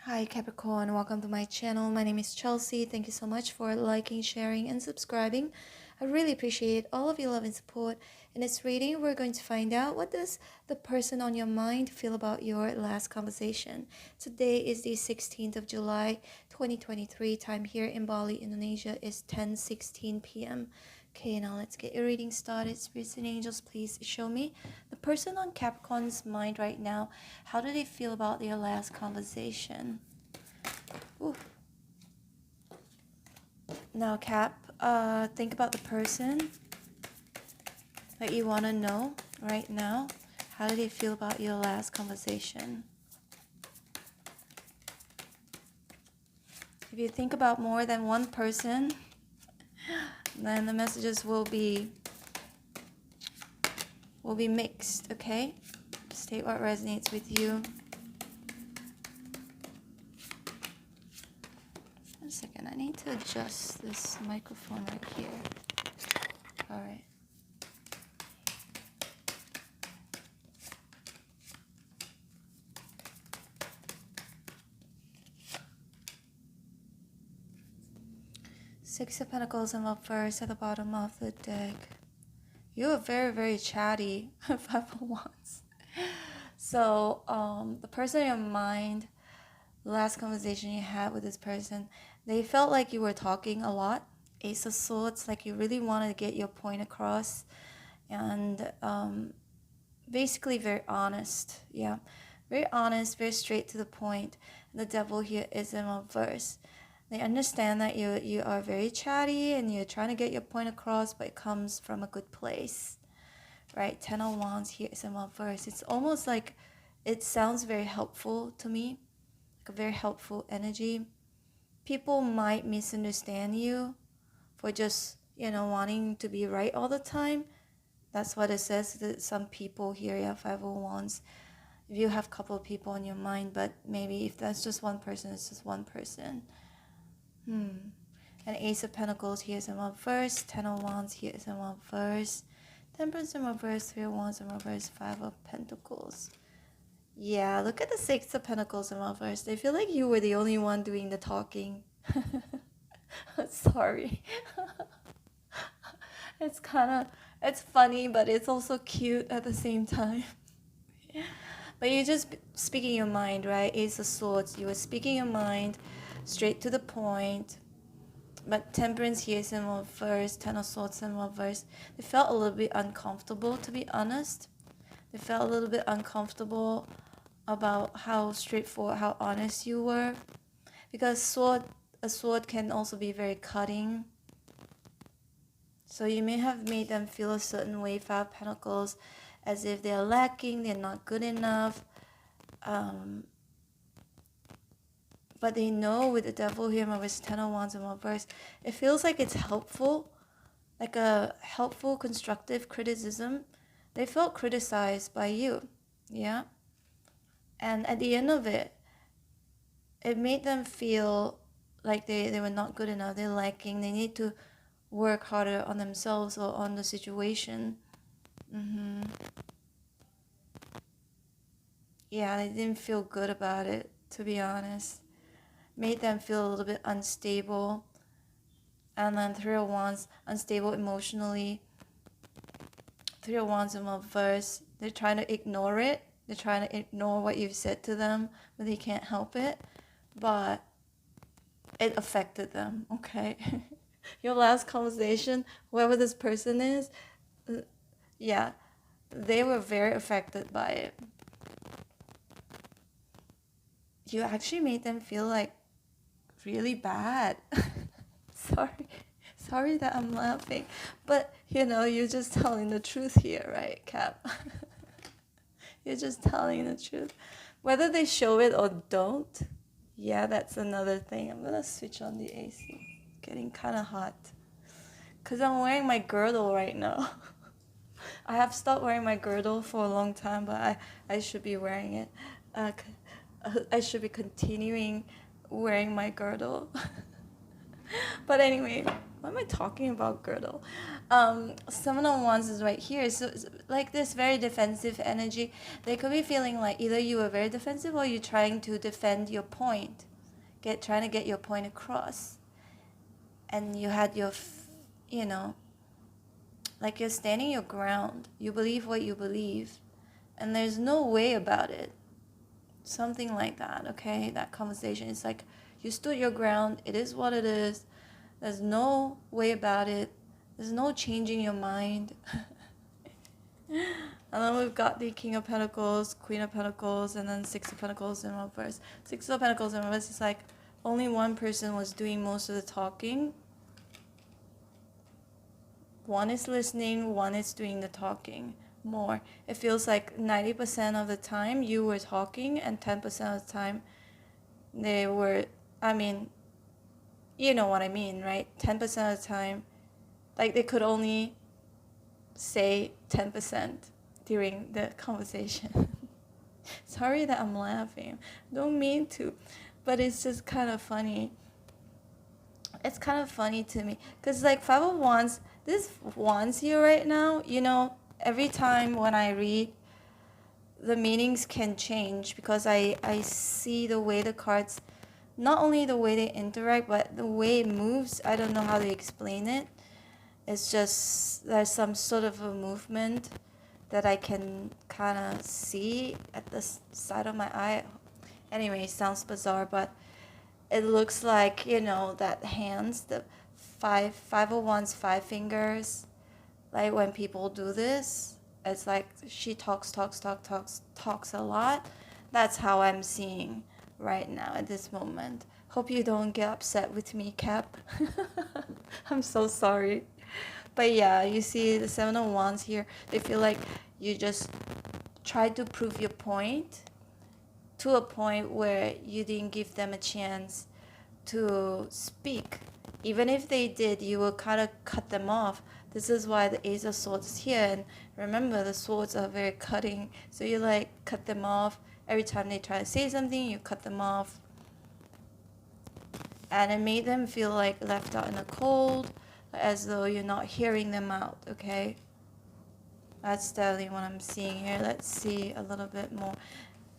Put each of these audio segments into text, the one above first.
Hi Capricorn, welcome to my channel. My name is Chelsea. Thank you so much for liking, sharing, and subscribing. I really appreciate all of your love and support. In this reading, we're going to find out what does the person on your mind feel about your last conversation. Today is the 16th of July, 2023. Time here in Bali, Indonesia is 10:16 p.m. Okay, now let's get your reading started. Spirits and angels, please show me the person on Capricorn's mind right now. How do they feel about their last conversation? Ooh. Now, Cap, think about the person that you want to know right now. How do they feel about your last conversation? If you think about more than one person, then the messages will be mixed, okay? State what resonates with you. One second, I need to adjust this microphone right here. All right. Six of Pentacles and Love first at the bottom of the deck. You are very, very chatty. Five of Wands. So, the person in your mind, the last conversation you had with this person, they felt like you were talking a lot. Ace of Swords, like you really wanted to get your point across. And basically very honest. Yeah, very honest, very straight to the point. And the Devil here is in reverse. They understand that you are very chatty and you're trying to get your point across, but it comes from a good place, right? Ten of Wands here is in reverse. It's almost like it sounds very helpful to me, like a very helpful energy. People might misunderstand you for just, wanting to be right all the time. That's what it says. That some people here, yeah, Five of Wands. If you have a couple of people in your mind, but maybe if that's just one person, it's just one person. And Ace of Pentacles here is in reverse. Ten of Wands here is in reverse. Temperance in reverse. Three of Wands in reverse. Five of Pentacles. Yeah, look at the Six of Pentacles in reverse. They feel like you were the only one doing the talking. Sorry. It's funny, but it's also cute at the same time. But you're just speaking your mind, right? Ace of Swords. You were speaking your mind, straight to the point. But Temperance here is in reverse. Ten of Swords in reverse. They felt a little bit uncomfortable, to be honest. They felt a little bit uncomfortable about how straightforward, how honest you were. Because a sword can also be very cutting. So you may have made them feel a certain way, Five of Pentacles, as if they're lacking, they're not good enough. But they know with the Devil here, with Ten of Wands in reverse, it feels like it's helpful, like a helpful, constructive criticism. They felt criticized by you, yeah? And at the end of it, it made them feel like they were not good enough, they're lacking, they need to work harder on themselves or on the situation. Yeah, they didn't feel good about it, to be honest. Made them feel a little bit unstable. And then Three of Wands, unstable emotionally. Three of Wands in reverse. They're trying to ignore it. They're trying to ignore what you've said to them, but they can't help it. But it affected them, okay? Your last conversation, whoever this person is, yeah, they were very affected by it. You actually made them feel like really bad. Sorry that I'm laughing, but you're just telling the truth here, right, Cap? You're just telling the truth, whether they show it or don't. Yeah, that's another thing. I'm gonna switch on the AC. Getting kind of hot because I'm wearing my girdle right now. I have stopped wearing my girdle for a long time, but I should be wearing it. I should be continuing wearing my girdle. But anyway, What am I talking about, girdle? Seven of Wands is right here. So it's like this very defensive energy. They could be feeling like either you were very defensive or you're trying to defend your point, trying to get your point across. And you had your, you know, like you're standing your ground. You believe what you believe. And there's no way about it. Something like that, okay? That conversation. It's like you stood your ground. It is what it is. There's no way about it. There's no changing your mind. And then we've got the King of Pentacles, Queen of Pentacles, and then Six of Pentacles in reverse. Six of Pentacles in reverse is like only one person was doing most of the talking. One is listening, one is doing the talking more. It feels like 90% of the time you were talking and 10% of the time they were, I mean, you know what I mean, right? 10% of the time, like they could only say 10% during the conversation. Sorry that I'm laughing. Don't mean to, but it's just kind of funny. It's kind of funny to me because like Five of Wands, this Wands here right now, you know, every time when I read, the meanings can change because I see the way the cards, not only the way they interact, but the way it moves. I don't know how to explain it. It's just there's some sort of a movement that I can kind of see at the side of my eye. Anyway, it sounds bizarre, but it looks like, you know, that hands, the five of Wands, 5 fingers. Like when people do this, it's like she talks a lot. That's how I'm seeing right now at this moment. Hope you don't get upset with me, Cap. I'm so sorry. But yeah, you see the Seven of Wands here. They feel like you just tried to prove your point to a point where you didn't give them a chance to speak. Even if they did, you will kind of cut them off. This is why the Ace of Swords is here. And remember, the swords are very cutting. So you like cut them off. Every time they try to say something, you cut them off. And it made them feel like left out in the cold, as though you're not hearing them out, okay? That's definitely what I'm seeing here. Let's see a little bit more.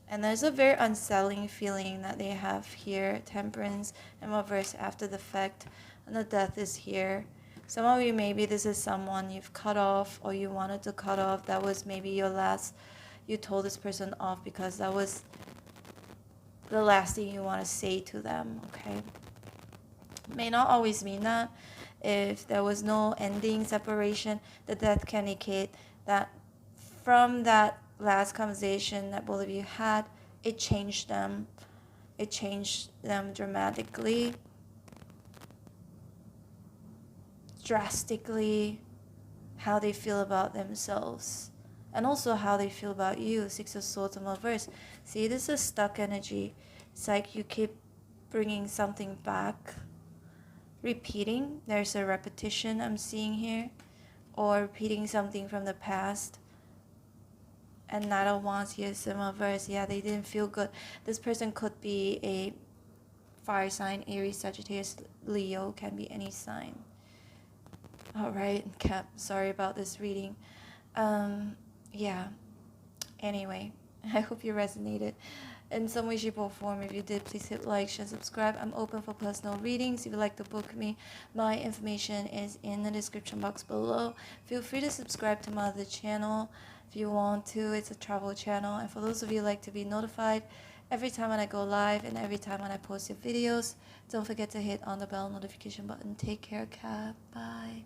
And there's a very unsettling feeling that they have here. Temperance in reverse after the fact. And the Death is here. Some of you, maybe this is someone you've cut off or you wanted to cut off. That was maybe your last, you told this person off because that was the last thing you want to say to them, okay? May not always mean that. If there was no ending separation, the Death can indicate that from that last conversation that both of you had, it changed them. It changed them dramatically, drastically, how they feel about themselves. And also how they feel about you. Six of Swords in reverse. See, this is stuck energy. It's like you keep bringing something back. Repeating. There's a repetition I'm seeing here. Or repeating something from the past. And Knight of Wands here is in reverse. Yeah, they didn't feel good. This person could be a fire sign, Aries, Sagittarius, Leo. Can be any sign. Alright, Cap. Sorry about this reading. Yeah. Anyway, I hope you resonated in some way, shape, or form. If you did, please hit like, share, subscribe. I'm open for personal readings. If you'd like to book me, my information is in the description box below. Feel free to subscribe to my other channel if you want to. It's a travel channel. And for those of you who like to be notified every time when I go live and every time when I post your videos, don't forget to hit on the bell notification button. Take care, Kat. Bye.